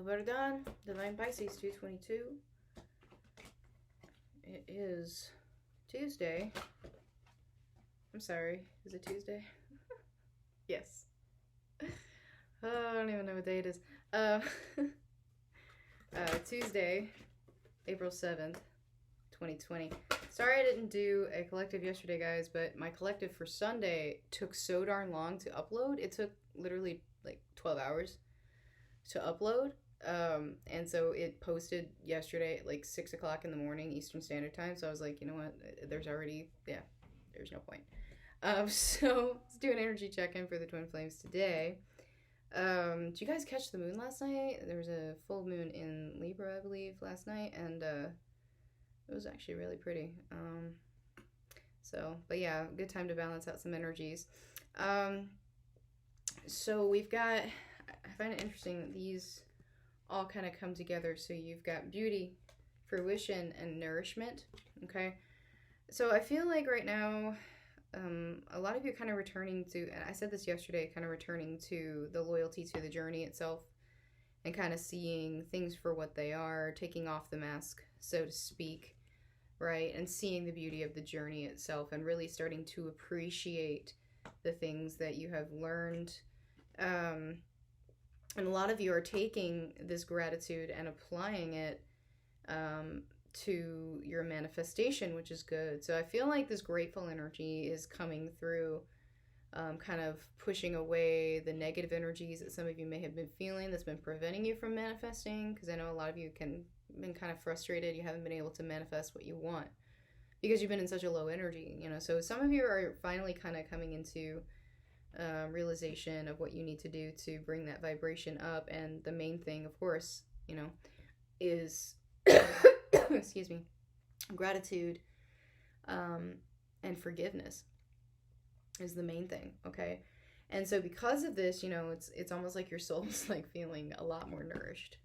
Verdad, Divine Pisces 222. It is Tuesday. I'm sorry, is it Tuesday? Yes. Oh, I don't even know what day it is. Tuesday, April 7th, 2020. Sorry I didn't do a collective yesterday, guys, but my collective for Sunday took so darn long to upload. It took literally like 12 hours to upload. And so it posted yesterday at like 6 o'clock in the morning Eastern Standard Time. So I was like, you know what? There's no point. So let's do an energy check-in for the Twin Flames today. Did you guys catch the moon last night? There was a full moon in Libra, I believe, last night, and it was actually really pretty. But yeah, good time to balance out some energies. So we've got, I find it interesting that these all kind of come together. So you've got beauty, fruition, and nourishment. Okay. So I feel like right now, a lot of you are kind of returning to, and I said this yesterday, kind of returning to the loyalty to the journey itself and kind of seeing things for what they are, taking off the mask, so to speak, right? And seeing the beauty of the journey itself and really starting to appreciate the things that you have learned. And a lot of you are taking this gratitude and applying it to your manifestation, which is good. So I feel like this grateful energy is coming through, kind of pushing away the negative energies that some of you may have been feeling that's been preventing you from manifesting, because I know a lot of you been kind of frustrated. You haven't been able to manifest what you want because you've been in such a low energy, you know. So some of you are finally kind of coming into realization of what you need to do to bring that vibration up. And the main thing, of course, you know, is excuse me, gratitude and forgiveness is the main thing. Okay. And so because of this, you know, it's almost like your soul's like feeling a lot more nourished.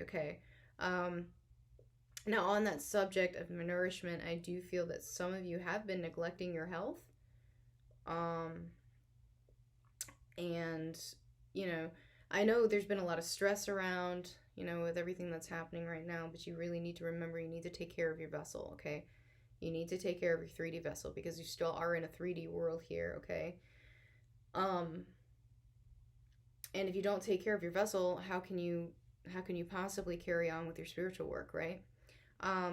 Okay. Now on that subject of nourishment, I do feel that some of you have been neglecting your health. And, you know, I know there's been a lot of stress around, you know, with everything that's happening right now, but you really need to remember you need to take care of your vessel, okay? You need to take care of your 3D vessel because you still are in a 3D world here, okay? And if you don't take care of your vessel, how can you possibly carry on with your spiritual work, right?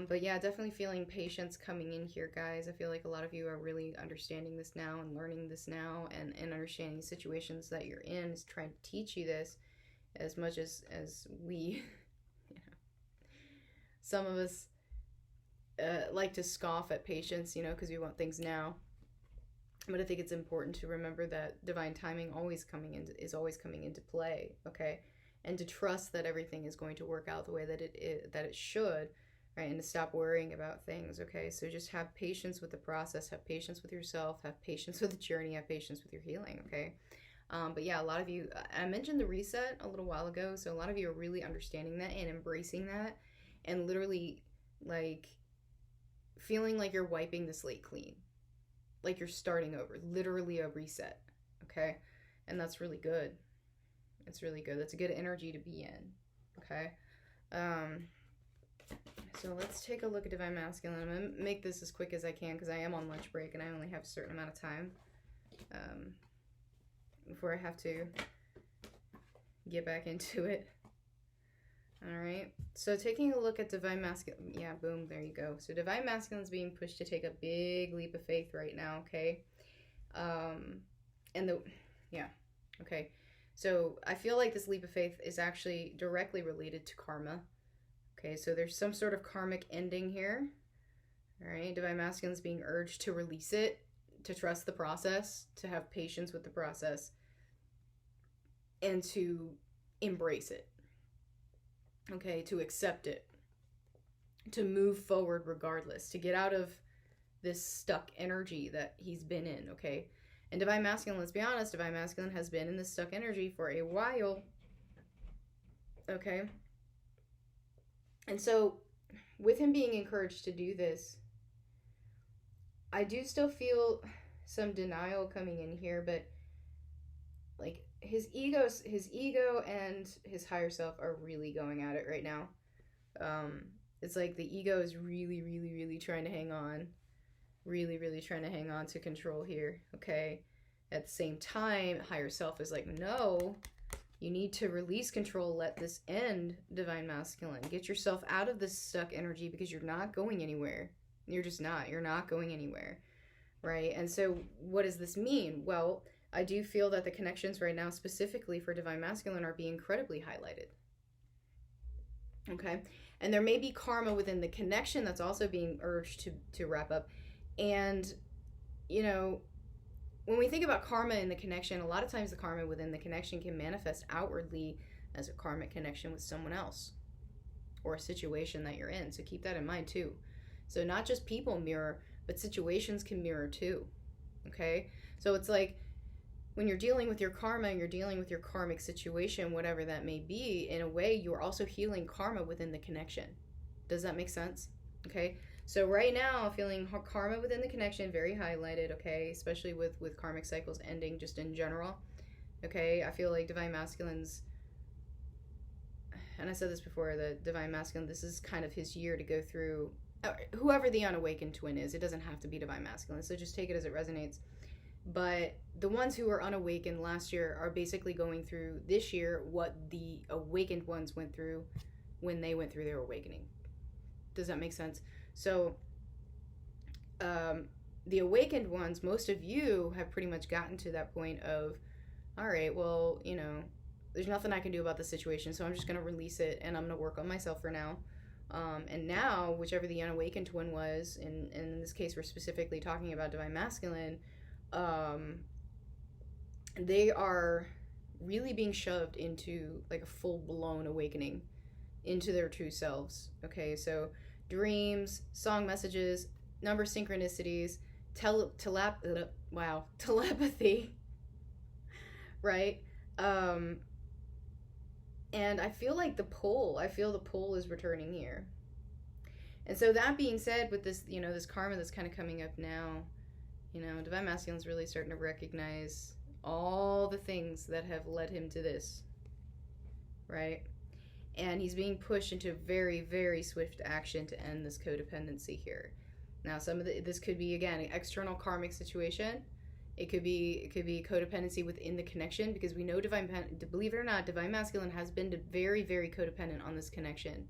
But yeah, definitely feeling patience coming in here, guys. I feel like a lot of you are really understanding this now and learning this now and understanding the situations that you're in is trying to teach you this as much as we, you know, some of us like to scoff at patience, you know, because we want things now. But I think it's important to remember that divine timing is always coming into play, okay? And to trust that everything is going to work out the way that it should. Right, and to stop worrying about things, okay? So just have patience with the process, have patience with yourself, have patience with the journey, have patience with your healing, okay? But yeah, a lot of you, I mentioned the reset a little while ago, so a lot of you are really understanding that and embracing that and literally, like, feeling like you're wiping the slate clean. Like you're starting over, literally a reset, okay? And that's really good. It's really good. That's a good energy to be in, okay? So let's take a look at Divine Masculine. I'm going to make this as quick as I can because I am on lunch break and I only have a certain amount of time before I have to get back into it. Alright, so taking a look at Divine Masculine. Yeah, boom, there you go. So Divine Masculine is being pushed to take a big leap of faith right now, okay? Okay. So I feel like this leap of faith is actually directly related to karma. Okay, so there's some sort of karmic ending here. All right, Divine Masculine is being urged to release it, to trust the process, to have patience with the process, and to embrace it. Okay, to accept it, to move forward regardless, to get out of this stuck energy that he's been in, okay? And Divine Masculine, let's be honest, Divine Masculine has been in this stuck energy for a while, okay? And so, with him being encouraged to do this, I do still feel some denial coming in here, but, like, his ego and his higher self are really going at it right now. It's like the ego is really, really, really trying to hang on, really, really trying to hang on to control here. Okay. At the same time, higher self is like, no, you need to release control. Let this end, Divine Masculine. Get yourself out of this stuck energy because you're not going anywhere. You're just not. You're not going anywhere. Right? And so what does this mean? Well, I do feel that the connections right now, specifically for Divine Masculine, are being incredibly highlighted. Okay? And there may be karma within the connection that's also being urged to wrap up. And, you know, when we think about karma in the connection, a lot of times the karma within the connection can manifest outwardly as a karmic connection with someone else or a situation that you're in. So keep that in mind too. So not just people mirror, but situations can mirror too. Okay? So it's like when you're dealing with your karma and you're dealing with your karmic situation, whatever that may be, in a way, you're also healing karma within the connection. Does that make sense? Okay? So right now, feeling karma within the connection, very highlighted, okay? Especially with karmic cycles ending just in general, okay? I feel like Divine Masculines, and I said this before, the Divine Masculine, this is kind of his year to go through, whoever the unawakened twin is. It doesn't have to be Divine Masculine, so just take it as it resonates. But the ones who were unawakened last year are basically going through this year what the awakened ones went through when they went through their awakening. Does that make sense? So the awakened ones, most of you have pretty much gotten to that point of, all right, well, you know, there's nothing I can do about the situation, so I'm just going to release it and I'm going to work on myself for now. And now, whichever the unawakened twin was, and in this case we're specifically talking about Divine Masculine, they are really being shoved into like a full-blown awakening into their true selves. Okay, so dreams, song messages, number synchronicities, telepathy, right? And I feel like the pull is returning here. And so that being said, with this, you know, this karma that's kind of coming up now, you know, Divine Masculine's really starting to recognize all the things that have led him to this, right? And he's being pushed into very, very swift action to end this codependency here. Now, this could be, again, an external karmic situation. It could be codependency within the connection, because we know believe it or not, Divine Masculine has been very, very codependent on this connection.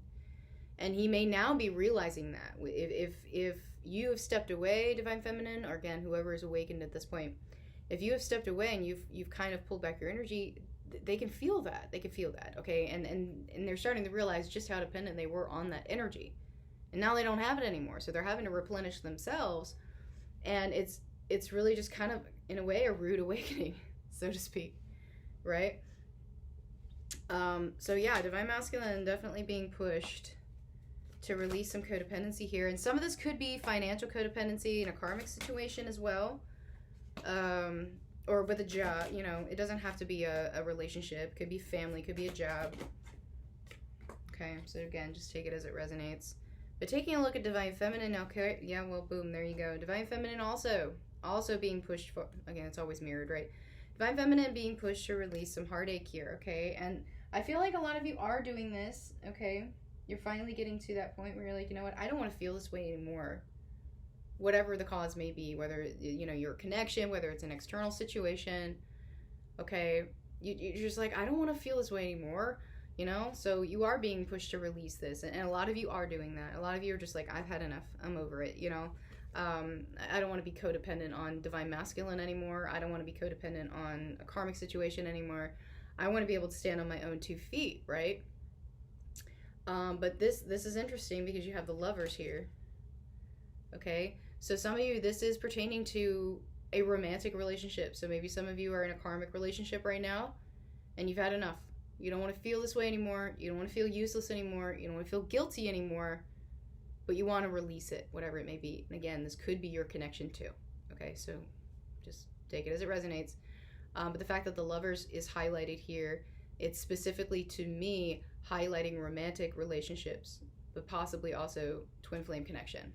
And he may now be realizing that. If you have stepped away, Divine Feminine, or again, whoever is awakened at this point, if you have stepped away and you've kind of pulled back your energy, they can feel that. They can feel that, okay? And they're starting to realize just how dependent they were on that energy. And now they don't have it anymore, so they're having to replenish themselves. And it's really just kind of, in a way, a rude awakening, so to speak, right? So yeah, Divine Masculine definitely being pushed to release some codependency here. And some of this could be financial codependency in a karmic situation as well. Or with a job, you know, it doesn't have to be a relationship. Could be family, could be a job. Okay, so again, just take it as it resonates. But taking a look at Divine Feminine, okay, yeah, well, boom, there you go. Divine Feminine also being pushed for, again, it's always mirrored, right? Divine Feminine being pushed to release some heartache here, okay? And I feel like a lot of you are doing this, okay? You're finally getting to that point where you're like, you know what, I don't want to feel this way anymore. Whatever the cause may be, whether, you know, your connection, whether it's an external situation, okay? You're just like, I don't want to feel this way anymore, you know? So you are being pushed to release this, and a lot of you are doing that. A lot of you are just like, I've had enough. I'm over it, you know? I don't want to be codependent on Divine Masculine anymore. I don't want to be codependent on a karmic situation anymore. I want to be able to stand on my own 2 feet, right? But this is interesting because you have the Lovers here, okay? So some of you, this is pertaining to a romantic relationship. So maybe some of you are in a karmic relationship right now, and you've had enough. You don't want to feel this way anymore. You don't want to feel useless anymore. You don't want to feel guilty anymore, but you want to release it, whatever it may be. And again, this could be your connection too, okay? So just take it as it resonates. But the fact that the Lovers is highlighted here, it's specifically, to me, highlighting romantic relationships, but possibly also twin flame connection,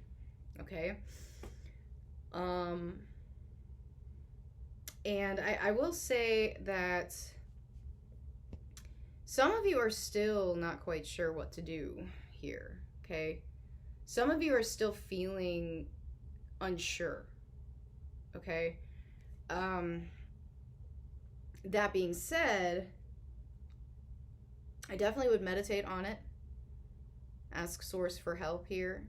okay? And I will say that Some of you are still not quite sure what to do here, okay? Some of you are still feeling unsure, okay? That being said, I definitely would meditate on it. Ask Source for help here.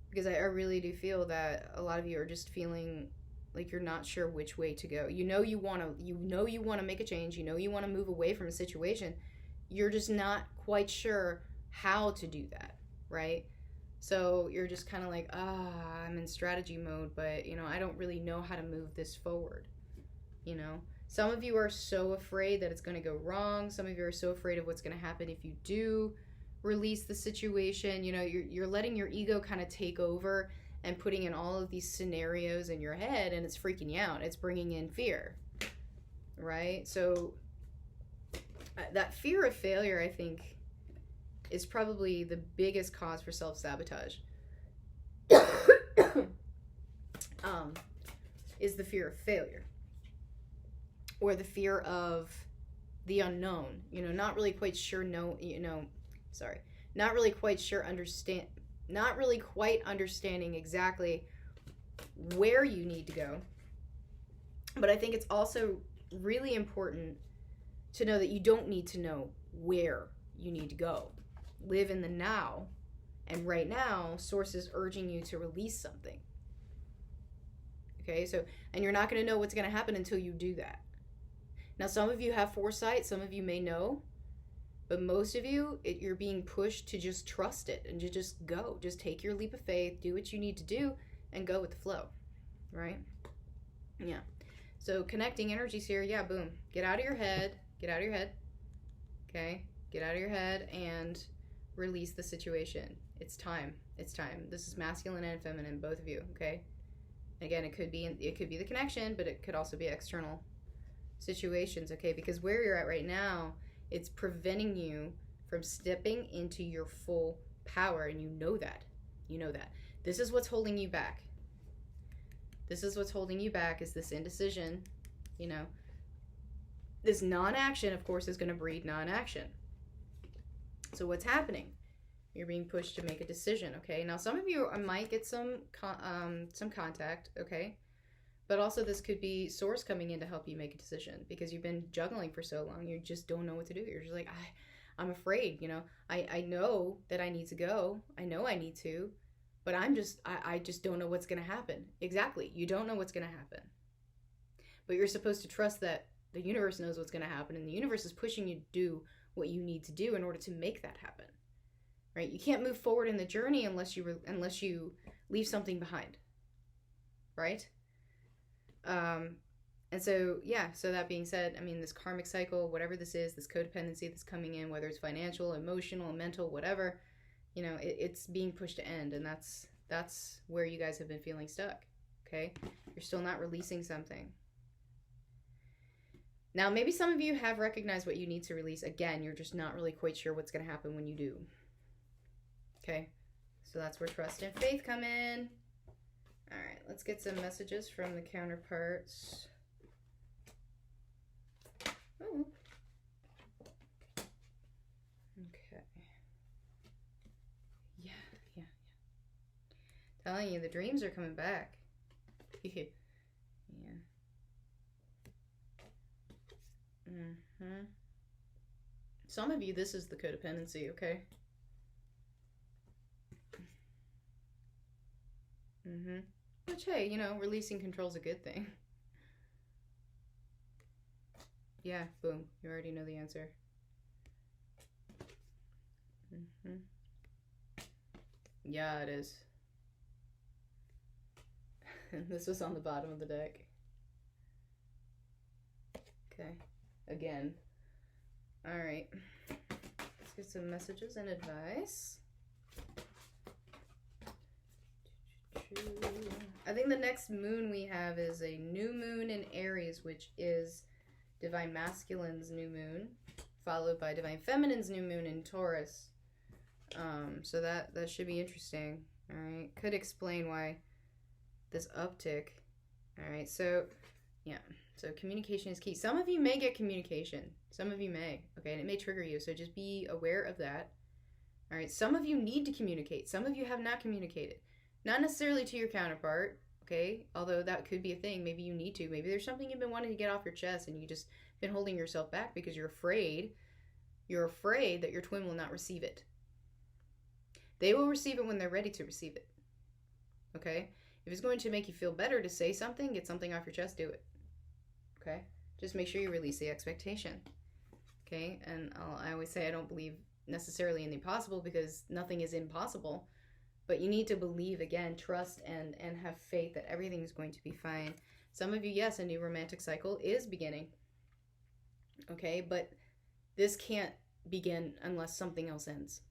Because I really do feel that a lot of you are just feeling like you're not sure which way to go. You know you want to make a change. You know you want to move away from a situation. You're just not quite sure how to do that, right? So you're just kind of like, I'm in strategy mode, but, I don't really know how to move this forward, Some of you are so afraid that it's going to go wrong. Some of you are so afraid of what's going to happen if you do release the situation. You're letting your ego kind of take over and putting in all of these scenarios in your head, and it's freaking you out. It's bringing in fear, right? So that fear of failure, I think, is probably the biggest cause for self-sabotage. Is the fear of failure, or the fear of the unknown. Not really quite sure. Not really quite understanding exactly where you need to go. But I think it's also really important to know that you don't need to know where you need to go. Live in the now. And right now, Source is urging you to release something. Okay, and you're not going to know what's going to happen until you do that. Now, some of you have foresight, some of you may know, but most of you, you're being pushed to just trust it and to just go. Just take your leap of faith, do what you need to do, and go with the flow, right? Yeah. So connecting energies here, boom. Get out of your head, okay? Get out of your head and release the situation. It's time. This is masculine and feminine, both of you, okay? Again, it could be the connection, but it could also be external situations, okay? Because where you're at right now, it's preventing you from stepping into your full power, and you know that. This is what's holding you back. Is this indecision, This non-action, of course, is going to breed non-action. So what's happening? You're being pushed to make a decision, okay? Now, some of you might get some contact, okay? But also this could be Source coming in to help you make a decision, because you've been juggling for so long. You just don't know what to do. You're just like, I'm afraid, I know that I need to go. I know I need to, but I just don't know what's going to happen. Exactly. You don't know what's going to happen. But you're supposed to trust that the universe knows what's going to happen, and the universe is pushing you to do what you need to do in order to make that happen. Right? You can't move forward in the journey unless you leave something behind. Right? And so that being said, this karmic cycle, whatever this is, this codependency that's coming in, whether it's financial, emotional, mental, whatever, it's being pushed to end. And that's where you guys have been feeling stuck. Okay. You're still not releasing something. Now, maybe some of you have recognized what you need to release. Again, you're just not really quite sure what's going to happen when you do. Okay. So that's where trust and faith come in. All right, let's get some messages from the counterparts. Oh. Okay. Yeah. Telling you, the dreams are coming back. Yeah. Some of you, this is the codependency, okay? Which, hey, releasing control is a good thing. Yeah, boom. You already know the answer. Yeah, it is. This was on the bottom of the deck. Okay. Again. All right. Let's get some messages and advice. I think the next moon we have is a new moon in Aries, which is Divine Masculine's new moon, followed by Divine Feminine's new moon in Taurus. So that should be interesting. All right, could explain why this uptick. All right, so yeah, So communication is key. Some of you may get communication. Some of you may, okay? And it may trigger you, so just be aware of that. All right, some of you need to communicate. Some of you have not communicated. Not necessarily to your counterpart, okay? Although that could be a thing. Maybe you need to. Maybe there's something you've been wanting to get off your chest and you just been holding yourself back because you're afraid. You're afraid that your twin will not receive it. They will receive it when they're ready to receive it, okay? If it's going to make you feel better to say something, get something off your chest, do it, okay? Just make sure you release the expectation, okay? And I always say I don't believe necessarily in the impossible because nothing is impossible, but you need to believe, again, trust and have faith that everything is going to be fine. Some of you, yes, a new romantic cycle is beginning, okay? But this can't begin unless something else ends,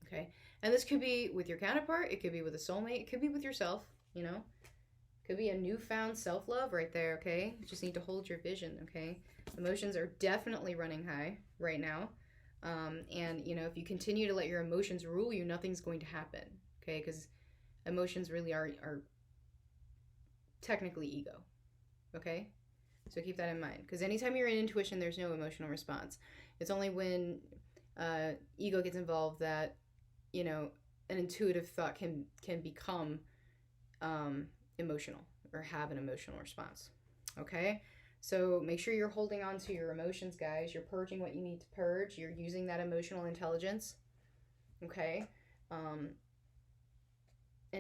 okay? And this could be with your counterpart, it could be with a soulmate, it could be with yourself, you know? It could be a newfound self-love right there, okay? You just need to hold your vision, okay? Emotions are definitely running high right now. And, you know, if you continue to let your emotions rule you, nothing's going to happen, okay? Because emotions really are technically ego, okay? So keep that in mind. Because anytime you're in intuition, there's no emotional response. It's only when ego gets involved that, you know, an intuitive thought can become emotional or have an emotional response, okay? So make sure you're holding on to your emotions, guys. You're purging what you need to purge. You're using that emotional intelligence, okay? And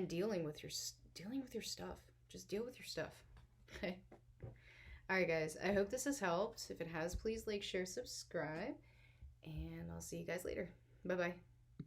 dealing with your stuff. Just deal with your stuff, okay? All right, guys. I hope this has helped. If it has, please like, share, subscribe, and I'll see you guys later. Bye-bye.